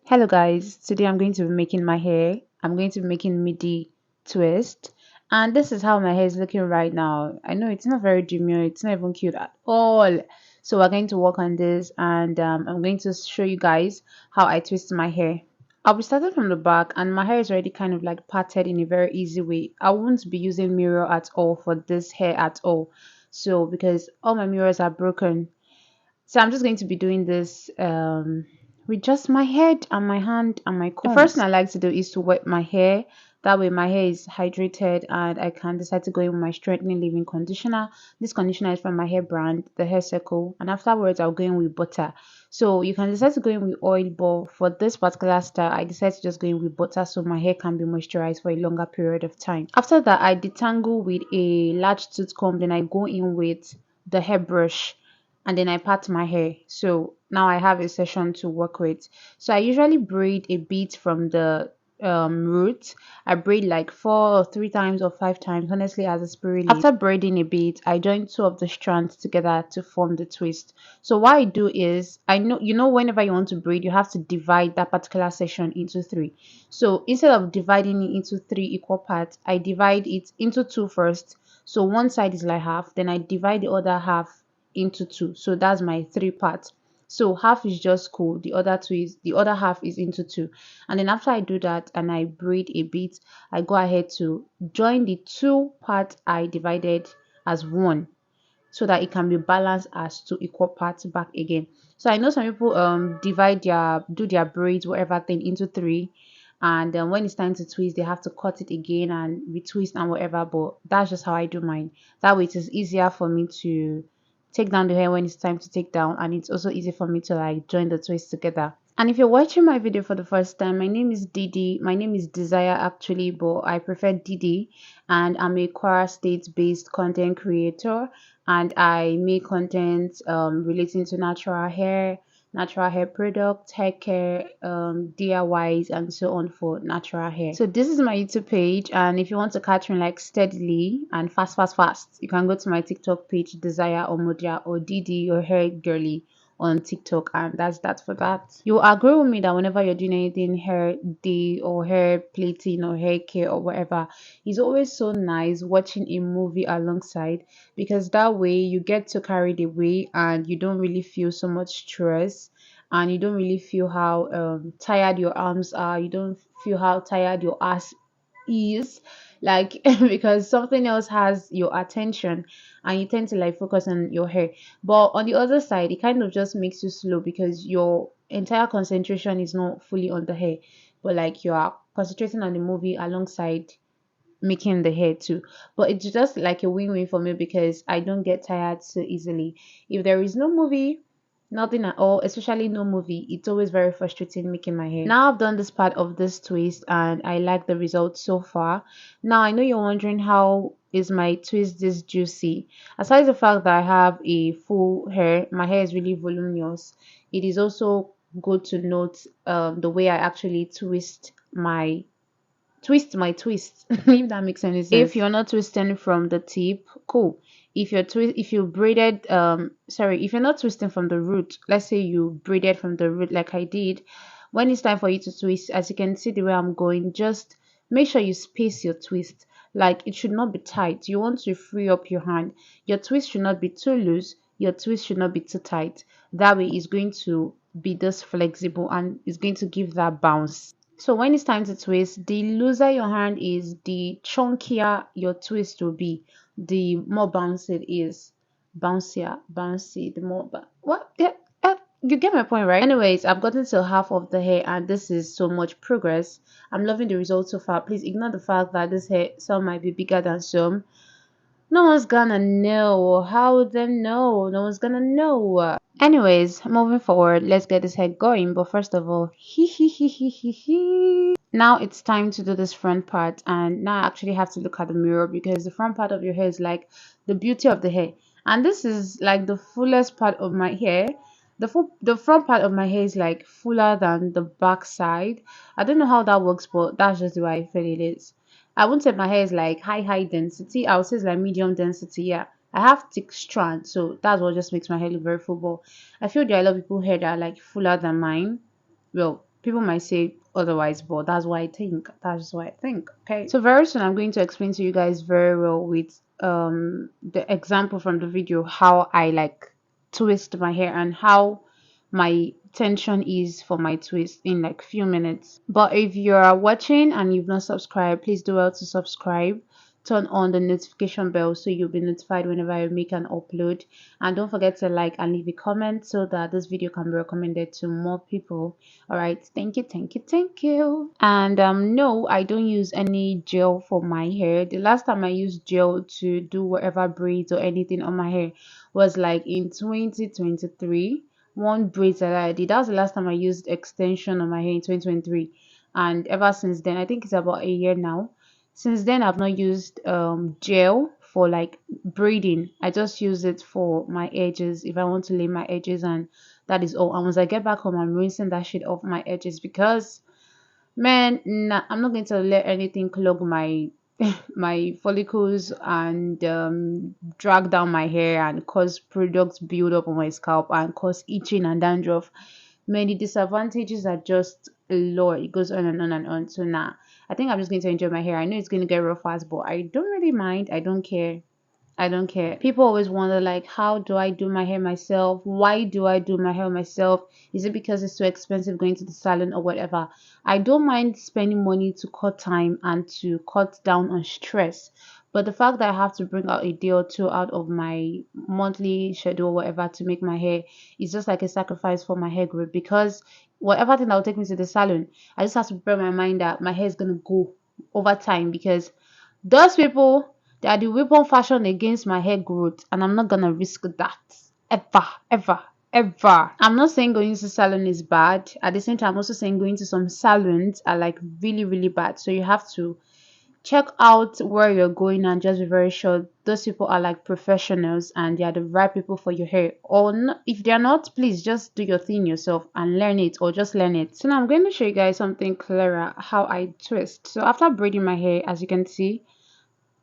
Hello guys, today I'm going to be making my hair. I'm going to be making midi twist, and this is how my hair is looking right now. I know it's not very demure, it's not even cute at all. So we're going to work on this, and I'm going to show you guys how I twist my hair. I'll be starting from the back, and my hair is already kind of like parted in a very easy way. I won't be using mirror at all for this hair at all. So because all my mirrors are broken, so I'm just going to be doing this with just my head and my hand and my combs. The first thing I like to do is to wet my hair. That way my hair is hydrated and I can decide to go in with my strengthening leave-in conditioner. This conditioner is from my hair brand, the Hair Circle. And afterwards I'll go in with butter. So you can decide to go in with oil, but for this particular style, I decided to just go in with butter so my hair can be moisturized for a longer period of time. After that, I detangle with a large tooth comb. Then I go in with the hairbrush and then I part my hair. So now I have a session to work with. So I usually braid a bit from the root. I braid like 4 or 3 times or 5 times, honestly, as a spirit lead. After braiding a bit, I join two of the strands together to form the twist. So what I do is, I know whenever you want to braid, you have to divide that particular section into three. So instead of dividing it into three equal parts, I divide it into two first. So one side is like half, then I divide the other half into two. So that's my three parts. So half is just cool, the other half is into two. And then after I do that and I braid a bit, I go ahead to join the two parts I divided as one, so that it can be balanced as two equal parts back again. So I know some people do their braids, whatever thing, into three, and then when it's time to twist, they have to cut it again and retwist and whatever. But that's just how I do mine. That way it is easier for me to take down the hair when it's time to take down, and it's also easy for me to like join the twist together. And if you're watching my video for the first time, my name is Didi. My name is Desire actually, but I prefer Didi. And I'm a Kwara State based content creator. And I make content relating to natural hair products, hair care, DIYs, and so on for natural hair. So this is my YouTube page, and if you want to catch me like steadily and fast, you can go to my TikTok page, Desire Omodia, or Didi or Hair Girly on TikTok, and that's that for that. You agree with me that whenever you're doing anything hair day or hair plating or hair care or whatever, it's always so nice watching a movie alongside, because that way you get to carry the way and you don't really feel so much stress, and you don't really feel how tired your arms are, you don't feel how tired your ass is, like because something else has your attention and you tend to like focus on your hair. But on the other side, it kind of just makes you slow because your entire concentration is not fully on the hair, but like you are concentrating on the movie alongside making the hair too. But it's just like a win-win for me because I don't get tired so easily. If there is no movie, nothing at all, especially no movie, it's always very frustrating making my hair. Now I've done this part of this twist and I like the results so far. Now I know you're wondering, how is my twist this juicy? Aside the fact that I have a full hair, my hair is really voluminous, it is also good to note the way I actually twist my twist if that makes any sense. If you're not twisting from the tip, cool. If you braided if you're not twisting from the root, let's say you braided from the root like I did, when it's time for you to twist, as you can see the way I'm going, just make sure you space your twist. Like, it should not be tight. You want to free up your hand. Your twist should not be too loose, your twist should not be too tight. That way it's going to be this flexible and it's going to give that bounce. So when it's time to twist, the looser your hand is, the chunkier your twist will be, the more bouncy it is. Bouncy, the more what? Yeah, you get my point, right? Anyways, I've gotten to half of the hair and this is so much progress. I'm loving the results so far. Please ignore the fact that this hair, some might be bigger than some. No one's gonna know. How would they know? No one's gonna know. Anyways, moving forward, let's get this head going. But first of all, now it's time to do this front part, and now I actually have to look at the mirror because the front part of your hair is like the beauty of the hair, and this is like the fullest part of my hair. The front part of my hair is like fuller than the back side. I don't know how that works, but that's just the way I feel it is. I won't say my hair is like high density. I would say it's like medium density. Yeah, I have thick strands, so that's what just makes my hair look very full. But I feel there are a lot of people here that are like fuller than mine. Well, People might say otherwise, but that's what I think. That's what I think. Okay. So very soon I'm going to explain to you guys very well with the example from the video how I like twist my hair and how my tension is for my twist in like few minutes. But if you're watching and you've not subscribed, please do well to subscribe, turn on the notification bell so you'll be notified whenever I make an upload, and don't forget to like and leave a comment so that this video can be recommended to more people. All right, thank you, thank you, thank you. And no, I don't use any gel for my hair. The last time I used gel to do whatever braids or anything on my hair was like in 2023. One braid that I did, that was the last time I used extension on my hair in 2023. And ever since then, I think it's about a year now, since then I've not used gel for like braiding. I just use it for my edges if I want to lay my edges, and that is all. And once I get back home, I'm rinsing that shit off my edges because, man, nah, I'm not going to let anything clog my my follicles and drag down my hair and cause products build up on my scalp and cause itching and dandruff. Many disadvantages are just a lot. It goes on and on and on. So nah, I think I'm just going to enjoy my hair. I know it's going to get real fast, but I don't really mind. I don't care. I don't care. People always wonder, like, how do I do my hair myself? Why do I do my hair myself? Is it because it's too expensive going to the salon or whatever? I don't mind spending money to cut time and to cut down on stress. But the fact that I have to bring out a day or two out of my monthly schedule or whatever to make my hair is just like a sacrifice for my hair growth, because whatever thing that will take me to the salon, I just have to prepare my mind that my hair is going to go over time, because those people, they are the weapon fashion against my hair growth, and I'm not gonna risk that ever, ever, ever. I'm not saying going to salon is bad. At the same time, I'm also saying going to some salons are like really, really bad. So you have to check out where you're going and just be very sure those people are like professionals and they are the right people for your hair. Or not, if they're not, please just do your thing yourself and learn it, or just learn it. So now I'm going to show you guys something clearer how I twist. So after braiding my hair, as you can see,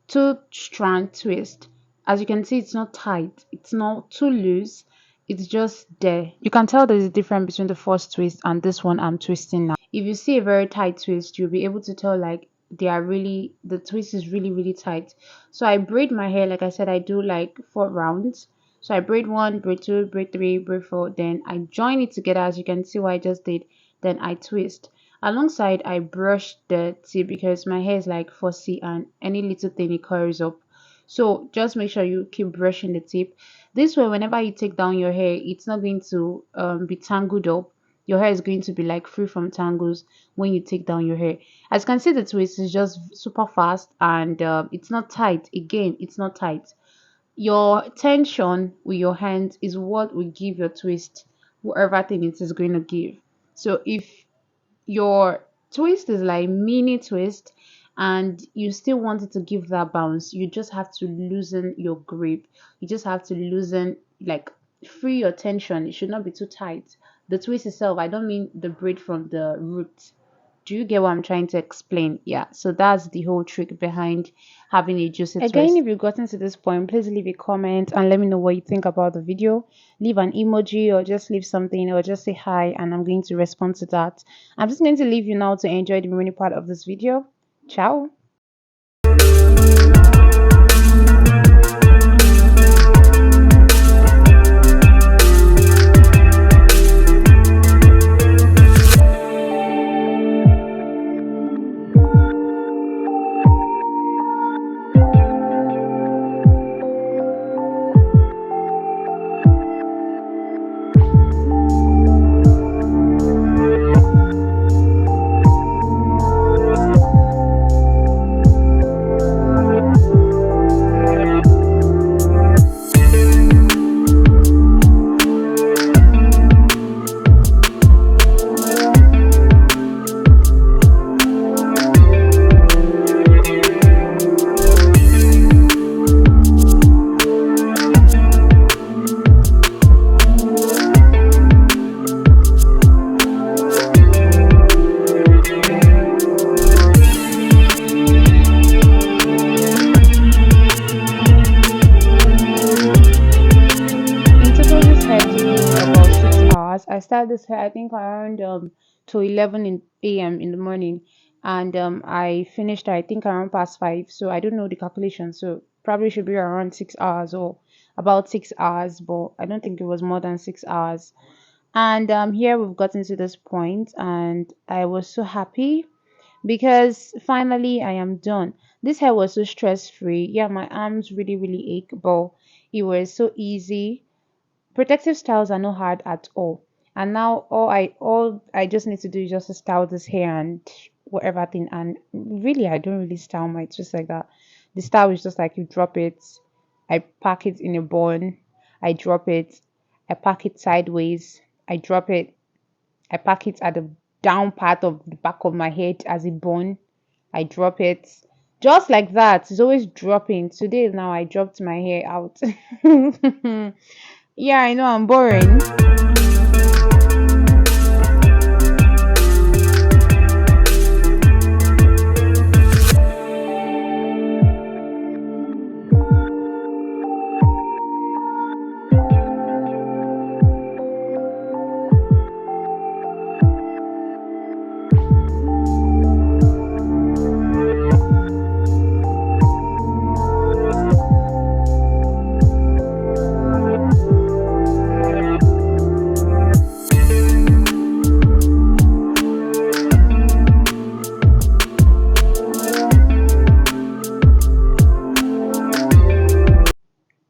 two strand twist. As you can see, it's not tight, it's not too loose, it's just there. You can tell there's a difference between the first twist and this one I'm twisting now. If you see a very tight twist, you'll be able to tell like they are really, the twist is really, really tight. So I braid my hair, like I said, I do like 4 rounds. So I braid 1, braid 2, braid 3, braid 4, then I join it together, as you can see what I just did. Then I twist. Alongside, I brush the tip because my hair is like fussy and any little thing it curls up. So just make sure you keep brushing the tip. This way, whenever you take down your hair, it's not going to be tangled up. Your hair is going to be like free from tangles when you take down your hair. As you can see, the twist is just super fast, and it's not tight. Again, it's not tight. Your tension with your hands is what will give your twist whatever thing it is going to give. So if your twist is like mini twist and you still want it to give that bounce, you just have to loosen your grip. You just have to loosen, like, free your tension. It should not be too tight. The twist itself, I don't mean the braid from the root. Do you get what I'm trying to explain? Yeah, so that's the whole trick behind having a juicy twist. Again, if you've gotten to this point, please leave a comment and let me know what you think about the video. Leave an emoji or just leave something or just say hi, and I'm going to respond to that. I'm just going to leave you now to enjoy the remaining part of this video. Ciao. I started this hair I think around to 11 a.m. in the morning, and I finished I think around past 5. So I don't know the calculation. So probably should be around 6 hours or about 6 hours, but I don't think it was more than 6 hours. And here we've gotten to this point, and I was so happy because finally I am done. This hair was so stress free. Yeah, my arms really ache, but it was so easy. Protective styles are not hard at all. And now all I just need to do is just to style this hair and whatever thing. And really, I don't really style my twists like that. The style is just like you drop it, I pack it in a bun, I drop it, I pack it sideways, I drop it, I pack it at the down part of the back of my head as a bun, I drop it. Just like that. It's always dropping. Today now I dropped my hair out. Yeah, I know I'm boring.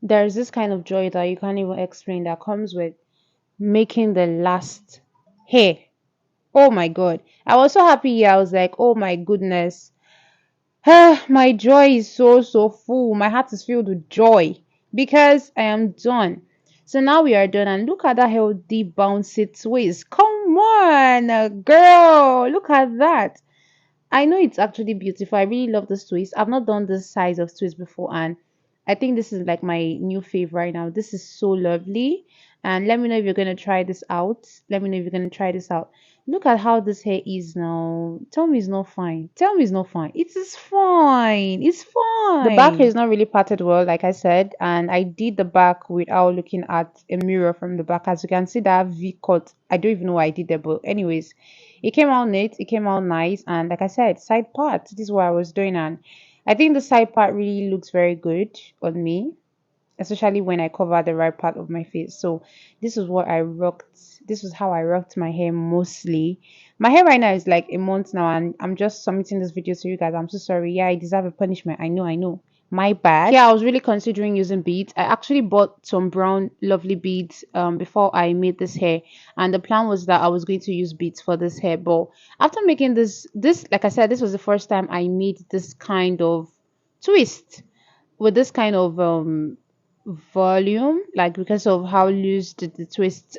There's this kind of joy that you can't even explain that comes with making the last hair. Oh my god. I was so happy. Yeah, I was like, oh my goodness. My joy is so full. My heart is filled with joy because I am done. So now we are done, and look at that healthy bouncy twist. Come on, girl. Look at that. I know it's actually beautiful. I really love this twist. I've not done this size of twist before, and I think this is like my new fave right now. This is so lovely. And let me know if you're gonna try this out. Let me know if you're gonna try this out. Look at how this hair is now. Tell me it's not fine. Tell me it's not fine. It is fine. It's fine. The back hair is not really parted well, like I said, and I did the back without looking at a mirror from the back. As you can see, that V cut. I don't even know why I did that, but anyways, it came out neat. It came out nice, and like I said, side part. This is what I was doing, and I think the side part really looks very good on me, especially when I cover the right part of my face. So this is what I rocked. This was how I rocked my hair mostly. My hair right now is like a month now, and I'm just submitting this video to you guys. I'm so sorry. Yeah, I deserve a punishment. I know. My bad. Yeah, I was really considering using beads. I actually bought some brown lovely beads before I made this hair, and the plan was that I was going to use beads for this hair. But after making this like I said, this was the first time I made this kind of twist with this kind of volume, like because of how loose the twist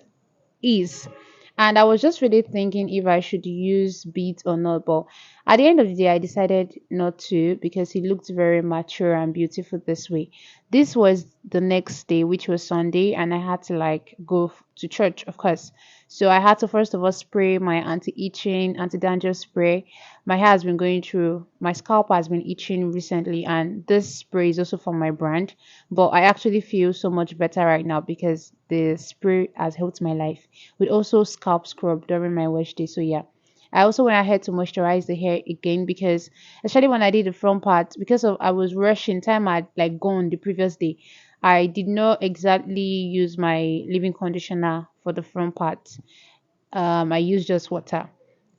is. And I was just really thinking if I should use beads or not, but at the end of the day I decided not to because he looked very mature and beautiful this way. This was the next day, which was Sunday, and I had to like go to church, of course. So I had to first of all spray my anti-itching, anti-dandruff spray. My hair has been going through, my scalp has been itching recently, and this spray is also from my brand. But I actually feel so much better right now because the spray has helped my life with also scalp scrub during my wash day. So yeah, I also went ahead to moisturize the hair again because especially when I did the front part, because of I was rushing, time had like gone the previous day. I did not exactly use my leave-in conditioner for the front part. I used just water.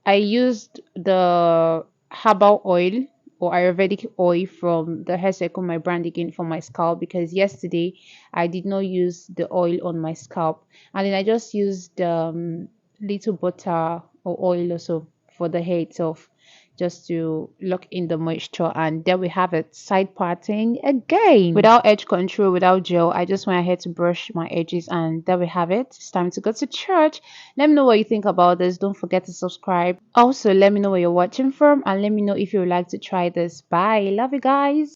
I used the herbal oil or Ayurvedic oil from the hair cycle, my brand again, for my scalp because yesterday I did not use the oil on my scalp, and then I just used little butter or oil also for the hair itself just to lock in the moisture. And there we have it, side parting again without edge control, without gel. I just went ahead to brush my edges, and there we have it. It's time to go to church. Let me know what you think about this. Don't forget to subscribe. Also, let me know where you're watching from, and let me know if you would like to try this. Bye. Love you guys.